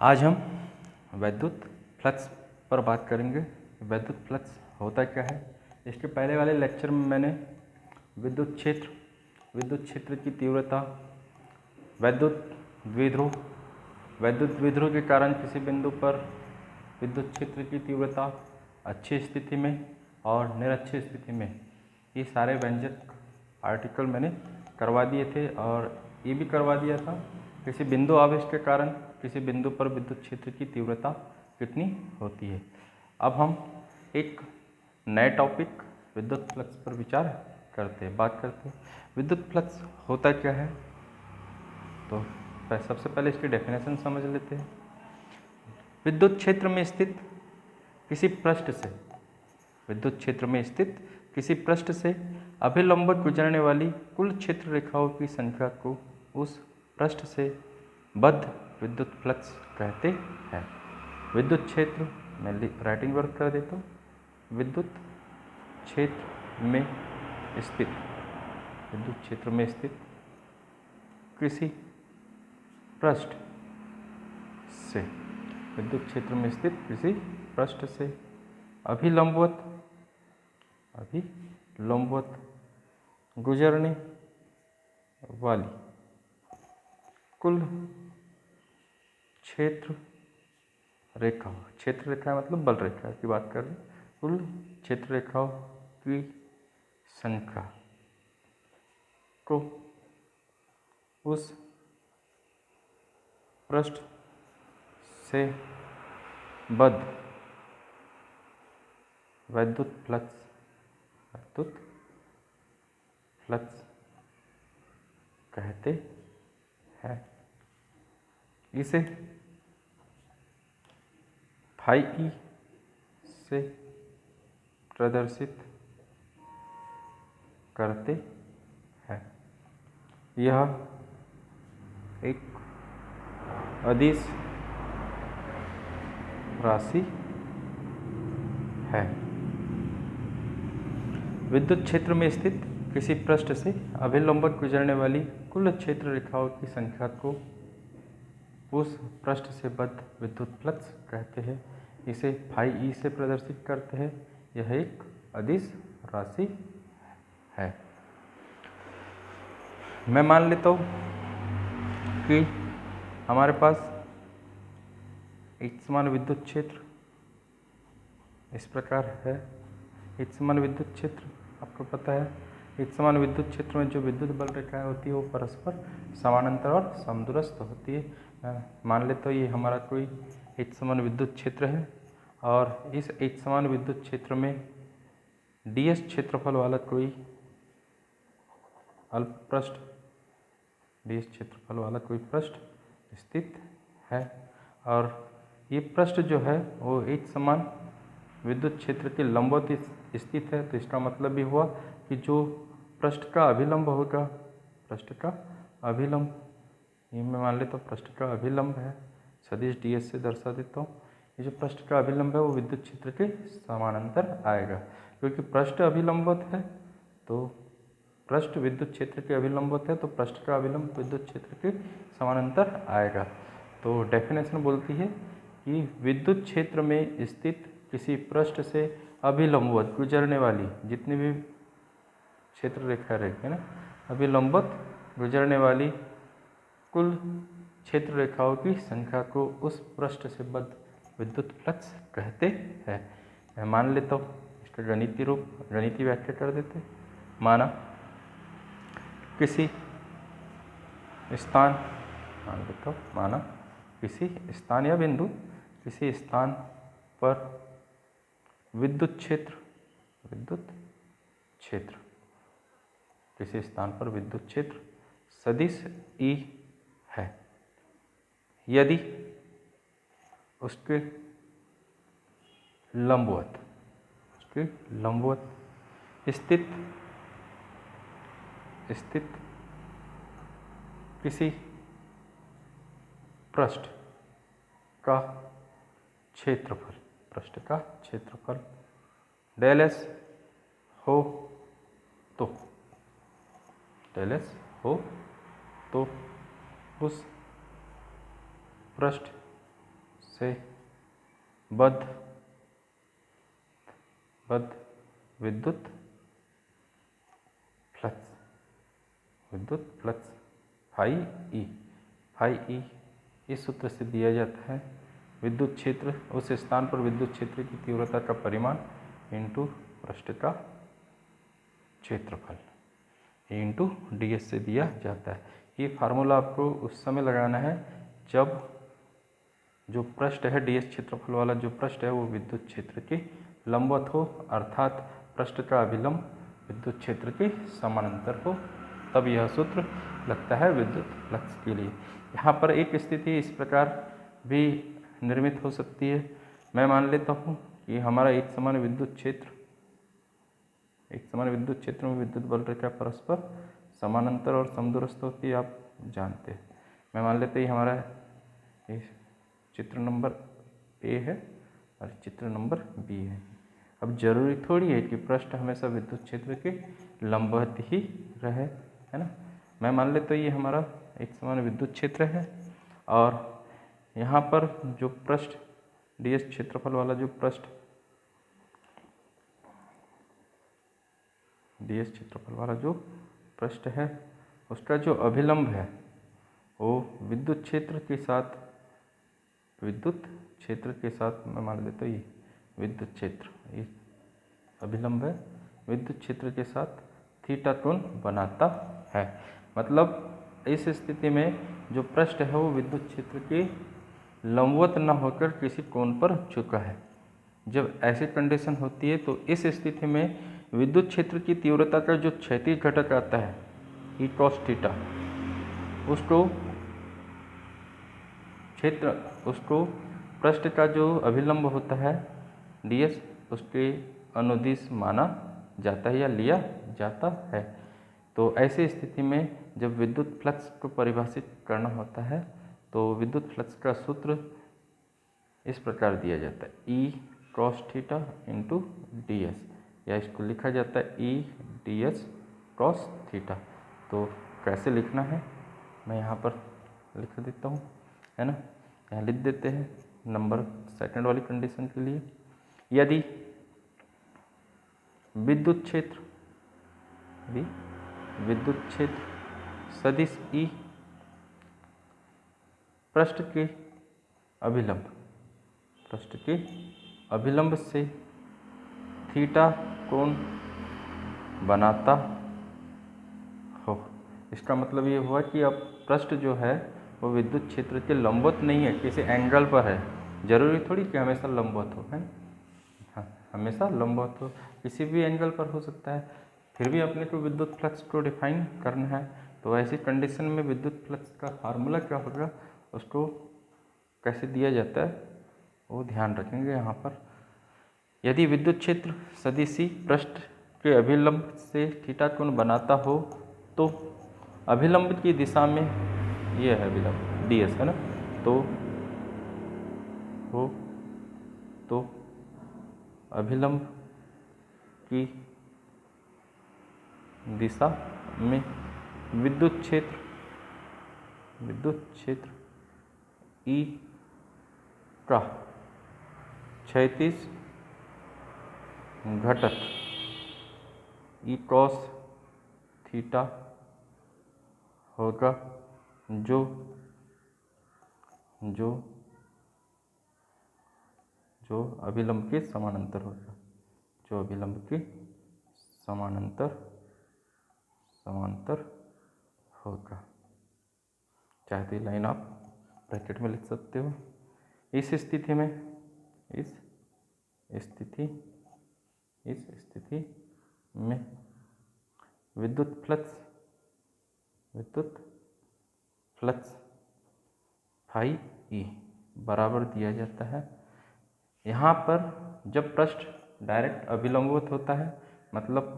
आज हम वैद्युत फ्लक्स पर बात करेंगे। वैद्युत फ्लक्स होता क्या है। इसके पहले वाले लेक्चर में मैंने विद्युत क्षेत्र की तीव्रता, वैद्युत द्विध्रुव के कारण किसी बिंदु पर विद्युत क्षेत्र की तीव्रता अच्छी स्थिति में और निरक्षी स्थिति में, ये सारे व्यंजक आर्टिकल मैंने करवा दिए थे। और ये भी करवा दिया था किसी बिंदु आवेश के कारण किसी बिंदु पर विद्युत क्षेत्र की तीव्रता कितनी होती है। अब हम एक नए टॉपिक विद्युत फ्लक्स पर विचार बात करते हैं। विद्युत फ्लक्स होता क्या है, तो सबसे पहले इसकी डेफिनेशन समझ लेते हैं। विद्युत क्षेत्र में स्थित किसी पृष्ठ से अभिलंबित गुजरने वाली कुल क्षेत्र रेखाओं की संख्या को उस पृष्ठ से बद्ध विद्युत फ्लक्स कहते हैं। विद्युत क्षेत्र मैं राइटिंग वर्क कर देता हूँ। विद्युत क्षेत्र में स्थित किसी पृष्ठ से अभिलंबवत गुजरने वाली कुल क्षेत्र रेखा मतलब बल रेखा की बात कर रहे हैं। कुल क्षेत्र रेखाओं की संख्या को उस पृष्ठ से बद्ध वैद्युत फ्लक्स कहते हैं। इसे फाई ई से प्रदर्शित करते हैं। यह एक अदिश राशि है। विद्युत क्षेत्र में स्थित किसी पृष्ठ से अभिलंबित गुजरने वाली कुल क्षेत्र रेखाओं की संख्या को उस पृष्ठ से बद्ध विद्युत फ्लक्स कहते हैं। इसे फाई ई से प्रदर्शित करते हैं। यह एक अदिश राशि है। मैं मान लेता हूँ कि हमारे पास एक समान विद्युत क्षेत्र इस प्रकार है। एक समान विद्युत क्षेत्र आपको पता है, एक समान विद्युत क्षेत्र में जो विद्युत बल रेखाएं होती है वो परस्पर समानांतर और समदूरस्थ होती है। मान लेते ये हमारा कोई एक समान विद्युत क्षेत्र है और इस एक समान विद्युत क्षेत्र में ds क्षेत्रफल वाला कोई अल्प पृष्ठ स्थित है। और ये पृष्ठ जो है वो एक समान विद्युत क्षेत्र के लंबवत स्थित है। तो इसका मतलब भी हुआ कि जो पृष्ठ का अभिलंब होगा, ये मैं मान लेता हूँ पृष्ठ का अभिलंब है, सदिश ds से दर्शा देता हूँ। ये जो पृष्ठ का अभिलंब है वो विद्युत क्षेत्र के समानांतर आएगा, क्योंकि पृष्ठ अभिलंबित है तो पृष्ठ विद्युत क्षेत्र के अभिलंबित है तो पृष्ठ का अभिलंब विद्युत क्षेत्र के समानांतर आएगा। तो डेफिनेशन बोलती है कि विद्युत क्षेत्र में स्थित किसी पृष्ठ से अभिलंबित गुजरने वाली जितनी भी क्षेत्र रेखा रहती है ना, अभिलंबित गुजरने वाली कुल क्षेत्र रेखाओं की संख्या को उस पृष्ठ से बद्ध विद्युत फ्लक्स कहते हैं। मैं मान लेता हूँ इसका गणितीय व्याख्या कर देते। माना किसी स्थान या बिंदु, किसी स्थान पर विद्युत क्षेत्र सदिश E है। यदि उसके लंबवत स्थित किसी पृष्ठ का क्षेत्रफल डेल S हो तो उस पृष्ठ से बद्ध विद्युत फ्लक्स फाई ई इस सूत्र से दिया जाता है विद्युत क्षेत्र, उस स्थान पर विद्युत क्षेत्र की तीव्रता का परिमाण इंटू पृष्ठ का क्षेत्रफल इंटू ds से दिया जाता है। ये फार्मूला आपको उस समय लगाना है जब जो पृष्ठ है ds क्षेत्रफल वाला जो पृष्ठ है वो विद्युत क्षेत्र के लंबवत हो, अर्थात पृष्ठ का अभिलंब विद्युत क्षेत्र के समानांतर हो, तब यह सूत्र लगता है विद्युत फ्लक्स के लिए। यहाँ पर एक स्थिति इस प्रकार भी निर्मित हो सकती है। मैं मान लेता हूँ कि हमारा एक समान विद्युत क्षेत्र में विद्युत बल रेखा परस्पर समानांतर और समदूरस्थ होती है, आप जानते हैं। मैं मान लेते ही हमारा चित्र नंबर ए है और चित्र नंबर बी है। अब जरूरी थोड़ी है कि पृष्ठ हमेशा विद्युत क्षेत्र के लंबवत ही रहे, है ना। मैं मान लेता हूँ ये हमारा एक समान विद्युत क्षेत्र है और यहाँ पर जो पृष्ठ ds क्षेत्रफल वाला जो पृष्ठ ds क्षेत्रफल वाला जो पृष्ठ है उसका जो अभिलंब है वो विद्युत क्षेत्र के साथ मैं मान लेता हूँ ये विद्युत क्षेत्र, ये अभिलंब है, विद्युत क्षेत्र के साथ थीटा कोण बनाता है। मतलब इस स्थिति में जो पृष्ठ है वो विद्युत क्षेत्र के लंबवत न होकर किसी कोण पर झुका है। जब ऐसी कंडीशन होती है तो इस स्थिति में विद्युत क्षेत्र की तीव्रता का जो क्षैतिज घटक आता है ई कॉस थीटा, उसको पृष्ठ का जो अभिलंब होता है ds उसके अनुदिश माना जाता है या लिया जाता है। तो ऐसी स्थिति में जब विद्युत फ्लक्स को परिभाषित करना होता है तो विद्युत फ्लक्स का सूत्र इस प्रकार दिया जाता है E cos theta into ds, या इसको लिखा जाता है ई ds कॉस थीटा। तो कैसे लिखना है मैं यहाँ पर लिख देता हूँ, है ना। यहाँ लिख देते हैं नंबर सेकंड वाली कंडीशन के लिए, यदि विद्युत क्षेत्र सदिश ई पृष्ठ के अभिलंब से थीटा कोण बनाता हो। इसका मतलब ये हुआ कि अब पृष्ठ जो है वो विद्युत क्षेत्र के लंबवत नहीं है, किसी एंगल पर है। जरूरी थोड़ी कि हमेशा लंबवत हो, है। हाँ, हमेशा लंबवत हो, किसी भी एंगल पर हो सकता है। फिर भी अपने को विद्युत फ्लक्स को डिफाइन करना है, तो ऐसी कंडीशन में विद्युत फ्लक्स का फार्मूला क्या होगा, उसको कैसे दिया जाता है वो ध्यान रखेंगे यहाँ पर। यदि विद्युत क्षेत्र सदिशी पृष्ठ के अभिलंब से थीटा कोण बनाता हो तो अभिलंब की दिशा में ये है अभिलंब ds, है ना। तो अभिलंब की दिशा में विद्युत क्षेत्र E का क्षैतिज घटक ई कॉस थीटा होगा जो अभिलंब के समानांतर होगा, जो अभिलंब के समानांतर होगा। चाहते लाइन आप ब्रैकेट में लिख सकते हो। इस स्थिति में विद्युत फ्लक्स फाई ई बराबर दिया जाता है। यहाँ पर जब पृष्ठ डायरेक्ट अभिलंबित होता है, मतलब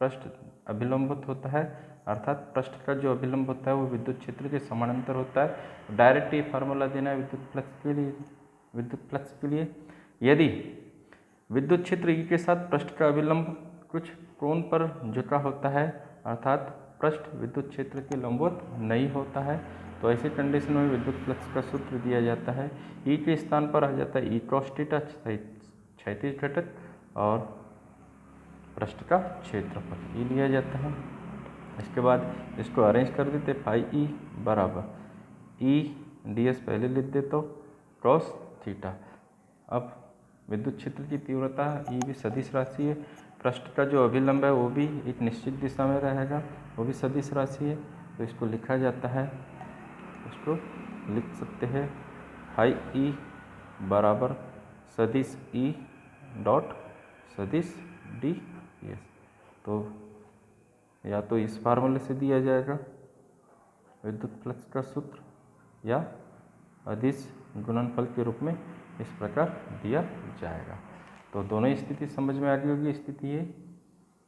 पृष्ठ अभिलंबित होता है, अर्थात पृष्ठ का जो अभिलंब होता है वो विद्युत क्षेत्र के समानांतर होता है। डायरेक्ट ये फार्मूला देना है विद्युत फ्लक्स के लिए। यदि विद्युत क्षेत्र ई के साथ पृष्ठ का अभिलंब कुछ कोण पर झुका होता है, अर्थात पृष्ठ विद्युत क्षेत्र के लंबवत नहीं होता है, तो ऐसे कंडीशन में विद्युत फ्लक्स का सूत्र दिया जाता है, ई के स्थान पर आ जाता है ई कॉस थीटा क्षैतिज घटक और पृष्ठ का क्षेत्रफल ई लिया जाता है। इसके बाद इसको अरेंज कर देते, फाई ई बराबर ई डी एस पहले लिख दे तो कॉस थीटा। अब विद्युत क्षेत्र की तीव्रता ई भी सदिश राशि है, पृष्ठ का जो अभिलंब है वो भी एक निश्चित दिशा में रहेगा, वो भी सदिश राशि है, तो इसको लिखा जाता है, इसको लिख सकते हैं फाई ई बराबर सदिश ई डॉट सदिश डी एस। तो या तो इस फार्मूले से दिया जाएगा विद्युत फ्लक्स का सूत्र, या अदिश गुणनफल के रूप में इस प्रकार दिया जाएगा। तो दोनों स्थिति समझ में आ गई होगी।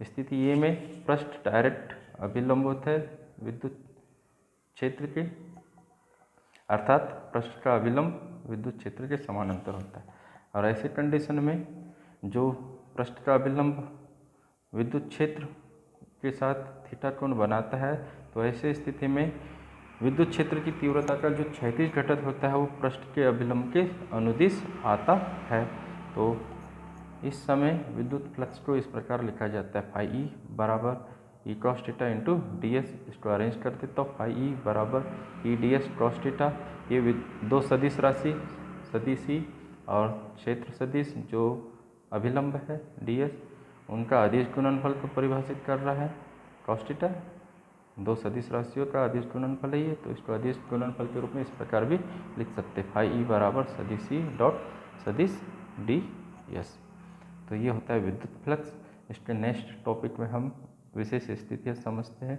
स्थिति ए में पृष्ठ डायरेक्ट अभिलंब होता है विद्युत क्षेत्र के, अर्थात पृष्ठ का अभिलंब विद्युत क्षेत्र के समानांतर होता है। और ऐसे कंडीशन में जो पृष्ठ का अभिलंब विद्युत क्षेत्र के साथ थीटा कोण बनाता है, तो ऐसे स्थिति में विद्युत क्षेत्र की तीव्रता का जो क्षैतिज घटक होता है वो पृष्ठ के अभिलंब के अनुदिश आता है। तो इस समय विद्युत फ्लक्स को इस प्रकार लिखा जाता है, फाई ई बराबर E cos theta into D S. इसको अरेंज कर देता हूँ, फाई ई बराबर E D S cos theta, ये दो सदिश राशि सदिश ई और क्षेत्र सदिश जो अभिलंब है डी एस, उनका अदिश गुणनफल को परिभाषित कर रहा है कॉस थीटा, दो सदिश राशियों का अदिश गुणनफल है ये, तो इसको अदिश गुणनफल के रूप में इस प्रकार भी लिख सकते हैं, फाई ई बराबर सदिश ई डॉट सदिश डी एस। तो ये होता है विद्युत फ्लक्स। इसके नेक्स्ट टॉपिक में हम विशेष स्थितियाँ समझते हैं।